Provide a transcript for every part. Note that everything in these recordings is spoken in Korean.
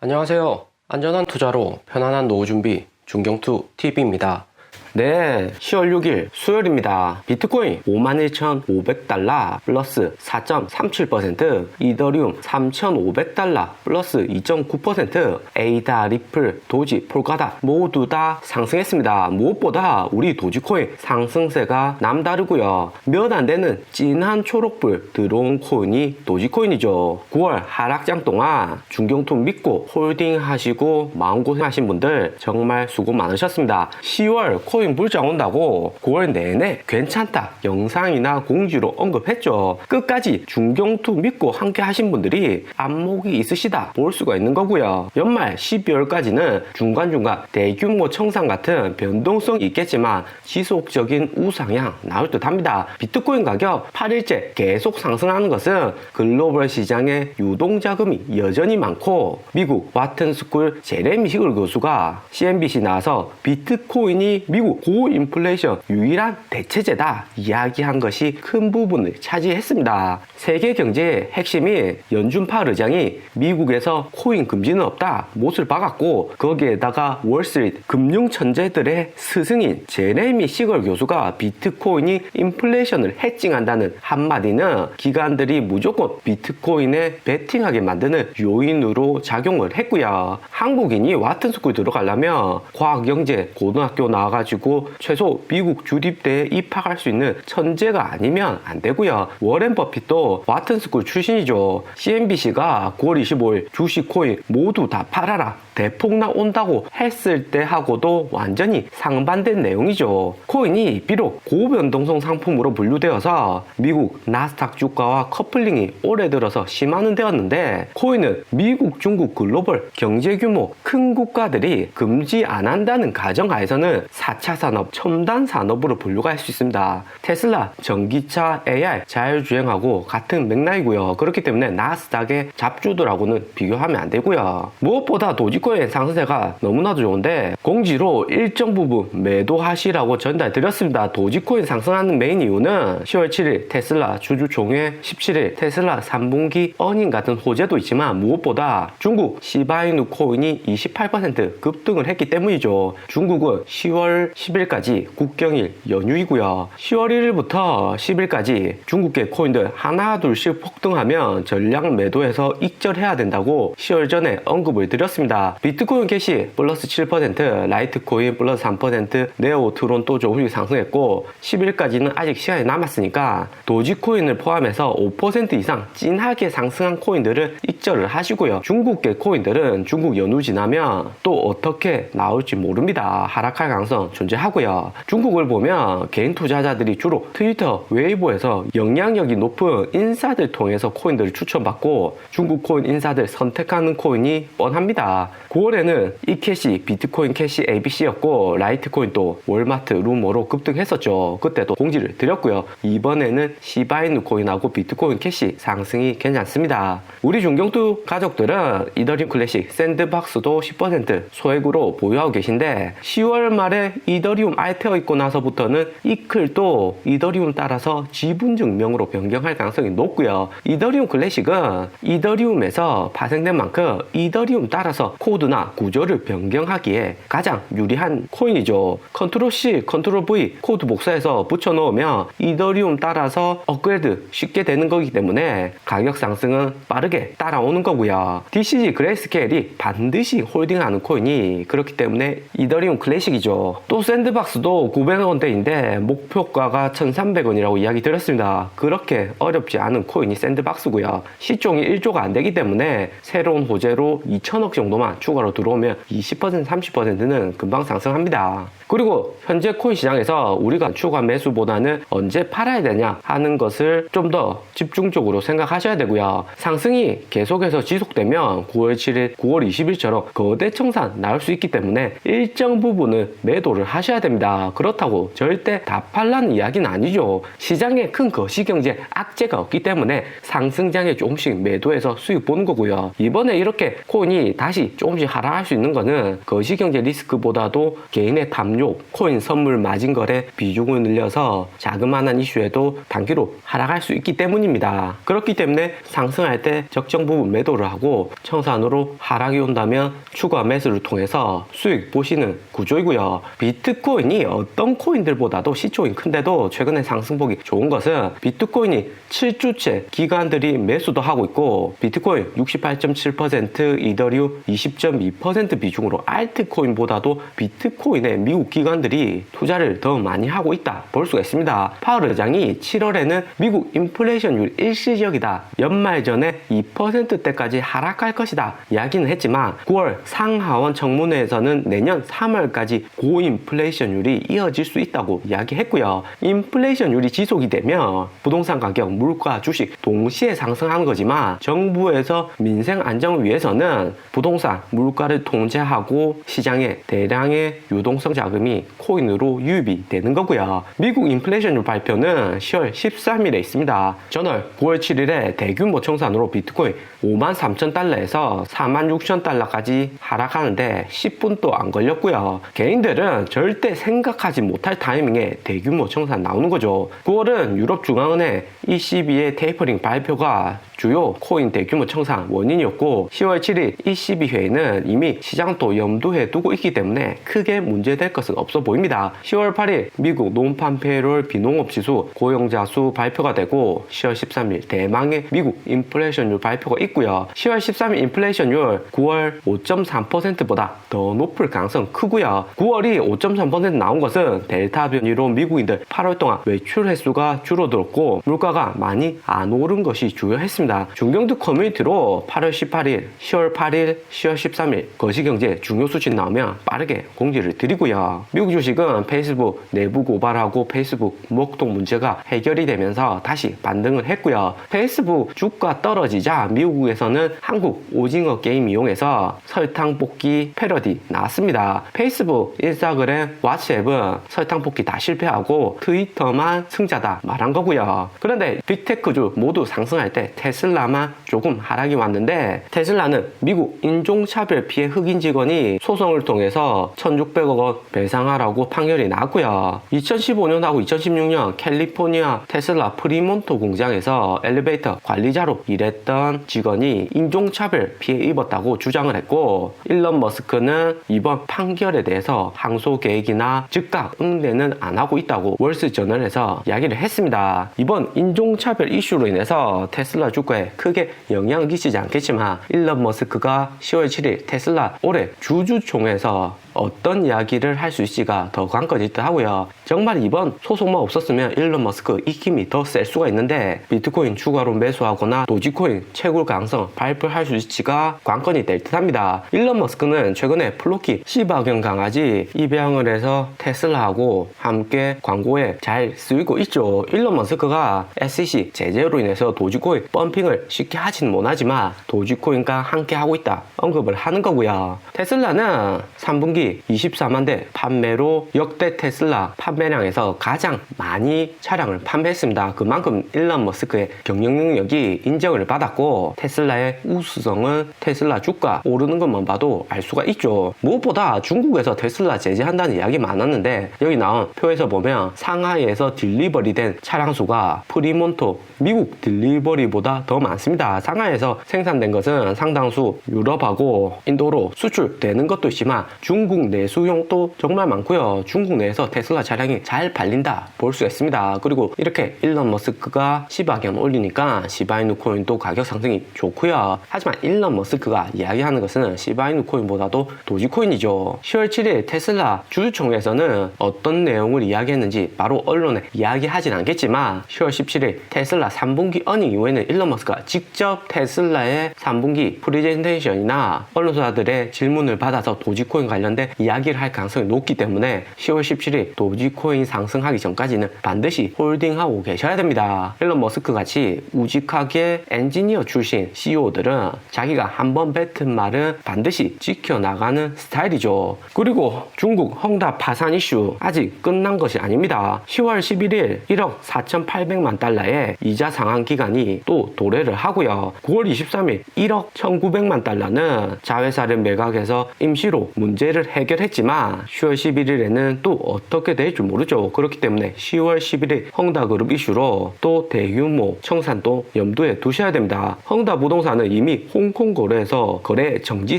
안녕하세요. 안전한 투자로 편안한 노후 준비 중경투 TV입니다. 네, 10월 6일 수요일입니다. 비트코인 51,500달러 플러스 4.37%, 이더리움 3,500달러 플러스 2.9%, 에이다, 리플, 도지, 폴카다 모두 다 상승했습니다. 무엇보다 우리 도지코인 상승세가 남다르고요. 몇 안 되는 진한 초록불 들어온 코인이 도지코인이죠. 9월 하락장 동안 중경투 믿고 홀딩 하시고 마음고생하신 분들 정말 수고 많으셨습니다. 10월 코인 불장 온다고 9월 내내 괜찮다 영상이나 공지로 언급했죠. 끝까지 중경투 믿고 함께 하신 분들이 안목이 있으시다 볼 수가 있는 거고요. 연말 12월까지는 중간중간 대규모 청산 같은 변동성이 있겠지만 지속적인 우상향 나올 듯 합니다. 비트코인 가격 8일째 계속 상승하는 것은 글로벌 시장에 유동자금이 여전히 많고 미국 와튼스쿨 제레미 히글 교수가 CNBC 나와서 비트코인이 미국 고인플레이션 유일한 대체제다 이야기한 것이 큰 부분을 차지했습니다. 세계 경제의 핵심인 연준 파월 의장이 미국에서 코인 금지는 없다 못을 박았고 거기에다가 월스트리트 금융 천재들의 스승인 제레미 시걸 교수가 비트코인이 인플레이션을 해칭한다는 한마디는 기관들이 무조건 비트코인에 베팅하게 만드는 요인으로 작용을 했고요. 한국인이 와튼스쿨 들어가려면 과학영재 고등학교 나와가지고 최소 미국 주립대에 입학할 수 있는 천재가 아니면 안 되고요. 워렌 버핏도 와튼스쿨 출신이죠. CNBC가 9월 25일 주식 코인 모두 다 팔아라 대폭락 온다고 했을 때 하고도 완전히 상반된 내용이죠. 코인이 비록 고변동성 상품으로 분류되어서 미국 나스닥 주가와 커플링이 올해 들어서 심화는 되었는데 코인은 미국, 중국 글로벌 경제 규모 큰 국가들이 금지 안 한다는 가정하에서는 4차 산업, 첨단 산업으로 분류가 할 수 있습니다. 테슬라, 전기차, AI, 자율주행하고 같은 맥락이고요. 그렇기 때문에 나스닥의 잡주들하고는 비교하면 안 되고요. 무엇보다 도지코인 상승세가 너무나도 좋은데 공지로 일정 부분 매도하시라고 전달드렸습니다. 도지코인 상승하는 메인 이유는 10월 7일 테슬라 주주총회, 17일 테슬라 3분기 어닝 같은 호재도 있지만 무엇보다 중국 시바이누 코인이 28% 급등을 했기 때문이죠. 중국은 10월 10일까지 국경일 연휴이고요. 10월 1일부터 10일까지 중국계 코인들 하나 둘씩 폭등하면 전량 매도해서 익절해야 된다고 10월 전에 언급을 드렸습니다. 비트코인 캐시 플러스 7%, 라이트코인 플러스 3%, 네오 트론 또 조금씩 상승했고 10일까지는 아직 시간이 남았으니까 도지코인을 포함해서 5% 이상 진하게 상승한 코인들을 익절을 하시고요. 중국계 코인들은 중국 연휴 지나면 또 어떻게 나올지 모릅니다. 하락할 가능성 존재하고요. 중국을 보면 개인 투자자들이 주로 트위터, 웨이보에서 영향력이 높은 인사들 통해서 코인들을 추천받고 중국 코인 인사들 선택하는 코인이 뻔합니다. 9월에는 이캐시, 비트코인 캐시 ABC였고 라이트코인도 월마트, 루머로 급등했었죠. 그때도 공지를 드렸고요. 이번에는 시바이누 코인하고 비트코인 캐시 상승이 괜찮습니다. 우리 중경투 가족들은 이더리움 클래식, 샌드박스도 10% 소액으로 보유하고 계신데 10월 말에 이더리움 알테어 있고 나서부터는 이클도 이더리움 따라서 지분증명으로 변경할 가능성이 높고요. 이더리움 클래식은 이더리움에서 파생된 만큼 이더리움 따라서 코드나 구조를 변경하기에 가장 유리한 코인이죠. 컨트롤 C, 컨트롤 V 코드 복사해서 붙여놓으면 이더리움 따라서 업그레이드 쉽게 되는 거기 때문에 가격 상승은 빠르게 따라오는 거고요. DCG 그레이스케일이 반드시 홀딩하는 코인이 그렇기 때문에 이더리움 클래식이죠. 또 샌드박스도 900원대인데 목표가가 1,300원이라고 이야기 드렸습니다. 그렇게 어렵지 않은 코인이 샌드박스고요. 시총이 1조가 안 되기 때문에 새로운 호재로 2천억 정도만 추가로 들어오면 20% 30%는 금방 상승합니다. 그리고 현재 코인 시장에서 우리가 추가 매수보다는 언제 팔아야 되냐 하는 것을 좀 더 집중적으로 생각하셔야 되고요. 상승이 계속해서 지속되면 9월 7일, 9월 20일처럼 거대 청산 나올 수 있기 때문에 일정 부분은 매도를 하셔야 됩니다. 그렇다고 절대 다 팔라는 이야기는 아니죠. 시장에 큰 거시경제 악재가 없기 때문에 상승장에 조금씩 매도해서 수익 보는 거고요. 이번에 이렇게 코인이 다시 조금씩 하락할 수 있는 거는 거시경제 리스크보다도 개인의 담요 단요 코인 선물 마진 거래 비중을 늘려서 자그마한 이슈에도 단기로 하락할 수 있기 때문입니다. 그렇기 때문에 상승할 때 적정 부분 매도를 하고 청산으로 하락이 온다면 추가 매수를 통해서 수익 보시는 구조이고요. 비트코인이 어떤 코인들보다도 시총이 큰데도 최근에 상승폭이 좋은 것은 비트코인이 7주째 기관들이 매수도 하고 있고 비트코인 68.7%, 이더리움 20.2% 비중으로 알트코인보다도 비트코인에 미국 기관들이 투자를 더 많이 하고 있다 볼 수가 있습니다. 파월 의장이 7월에는 미국 인플레이션율 일시적이다. 연말 전에 2%대까지 하락할 것이다. 이야기는 했지만 9월 상하원 청문회에서는 내년 3월까지 고인플레이션율이 이어질 수 있다고 이야기했고요. 인플레이션율이 지속이 되면 부동산 가격, 물가, 주식 동시에 상승하는 거지만 정부에서 민생 안정을 위해서는 부동산, 물가를 통제하고 시장에 대량의 유동성 자금이 코인으로 유입이 되는 거고요. 미국 인플레이션율 발표는 10월 13일에 있습니다. 전월 9월 7일에 대규모 청산으로 비트코인 53,000달러에서 46,000달러까지 하락하는데 10분도 안 걸렸고요. 개인들은 절대 생각하지 못할 타이밍에 대규모 청산 나오는 거죠. 9월은 유럽중앙은행 ECB의 테이퍼링 발표가 주요 코인 대규모 청산 원인이었고 10월 7일 ECB 회의는 이미 시장도 염두에 두고 있기 때문에 크게 문제될 것은 없어 보입니다. 10월 8일 미국 논판 페이롤 비농업지수 고용자 수 발표가 되고 10월 13일 대망의 미국 인플레이션율 발표가 있고요. 10월 13일 인플레이션율 9월 5.3%보다 더 높을 가능성 크고요. 9월이 5.3% 나온 것은 델타 변이로 미국인들 8월 동안 외출 횟수가 줄어들었고 물가가 많이 안 오른 것이 주요했습니다. 중경투 커뮤니티로 8월 18일, 10월 8일, 10월 13일 거시경제 중요 수치 나오면 빠르게 공지를 드리고요. 미국 주식은 페이스북 내부 고발하고 페이스북 목동 문제가 해결이 되면서 다시 반등을 했고요. 페이스북 주가 떨어지자 미국에서는 한국 오징어 게임 이용해서 설탕 볶기 패러디 나왔습니다. 페이스북, 인스타그램, 왓츠앱은 설탕 볶기 다 실패하고 트위터만 승자다 말한 거고요. 그런데 빅테크주 모두 상승할 때 테슬라만 조금 하락이 왔는데 테슬라는 미국 인종차별 피해 흑인 직원이 소송을 통해서 1,600억 원 배상하라고 판결이 나왔고요. 2015년하고 2016년 캘리포니아 테슬라 프리몬토 공장에서 엘리베이터 관리자로 일했던 직원이 인종차별 피해 입었다고 주장을 했고 일론 머스크는 이번 판결에 대해서 항소 계획이나 즉각 응대는 안 하고 있다고 월스트저널에서 이야기를 했습니다. 이번 인종차별 이슈로 인해서 테슬라 주가에 크게 영향을 끼치지 않겠지만 일론 머스크가 10월 7일 테슬라 올해 주주총회에서 어떤 이야기를 할 수 있을지가 더 관건이 있다 하고요. 정말 이번 소송만 없었으면 일론 머스크 입김이 더 셀 수가 있는데 비트코인 추가로 매수하거나 도지코인 채굴 가능성 발표할 수 있을지가 관건이 될 듯합니다. 일론 머스크는 최근에 플로키 시바견 강아지 입양을 해서 테슬라하고 함께 광고에 잘 쓰이고 있죠. 일론 머스크가 SEC 제재로 인해서 도지코인 펌핑을 쉽게 하지는 못하지만 도지코인과 함께 하고 있다 언급을 하는 거고요. 테슬라는 3분기 24만 대 판매로 역대 테슬라 판매량에서 가장 많이 차량을 판매했습니다. 그만큼 일론 머스크의 경영 능력이 인정을 받았고 테슬라의 우수성은 테슬라 주가 오르는 것만 봐도 알 수가 있죠. 무엇보다 중국에서 테슬라 제재한다는 이야기 많았는데 여기 나온 표에서 보면 상하이에서 딜리버리 된 차량 수가 프리몬토 미국 딜리버리보다 더 많습니다. 상하이에서 생산된 것은 상당수 유럽하고 인도로 수출되는 것도 있지만 중국 내수용도 정말 많고요. 중국 내에서 테슬라 차량이 잘 팔린다 볼 수 있습니다. 그리고 이렇게 일론 머스크가 시바견 올리니까 시바이누 코인도 가격 상승이 좋고요. 하지만 일론 머스크가 이야기하는 것은 시바이누 코인보다도 도지코인이죠. 10월 7일 테슬라 주주총회에서는 어떤 내용을 이야기했는지 바로 언론에 이야기하진 않겠지만 10월 17일 테슬라 3분기 어닝 이후에는 일론 머스크가 직접 테슬라의 3분기 프레젠테이션이나 언론사들의 질문을 받아서 도지코인 관련된 이야기를 할 가능성이 높기 때문에 10월 17일 도지코인 상승하기 전까지는 반드시 홀딩하고 계셔야 됩니다. 일론 머스크 같이 우직하게 엔지니어 출신 CEO들은 자기가 한번 뱉은 말은 반드시 지켜나가는 스타일이죠. 그리고 중국 헝다 파산 이슈 아직 끝난 것이 아닙니다. 10월 11일 1억 4,800만 달러의 이자 상환 기간이 또 도래를 하고요. 9월 23일 1억 1,900만 달러는 자회사를 매각해서 임시로 문제를 해결했지만 10월 10월 11일에는 또 어떻게 될지 모르죠. 그렇기 때문에 10월 11일 헝다그룹 이슈로 또 대규모 청산도 염두에 두셔야 됩니다. 헝다부동산은 이미 홍콩 거래에서 거래 정지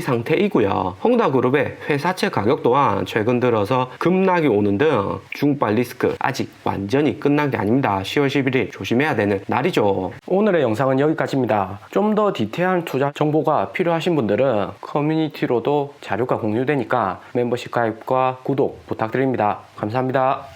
상태이고요. 헝다그룹의 회사채 가격 또한 최근 들어서 급락이 오는 등 중발 리스크 아직 완전히 끝난 게 아닙니다. 10월 11일 조심해야 되는 날이죠. 오늘의 영상은 여기까지입니다. 좀 더 디테일한 투자 정보가 필요하신 분들은 커뮤니티로도 자료가 공유되니까 멤버십 가입과 구독 부탁드립니다. 감사합니다.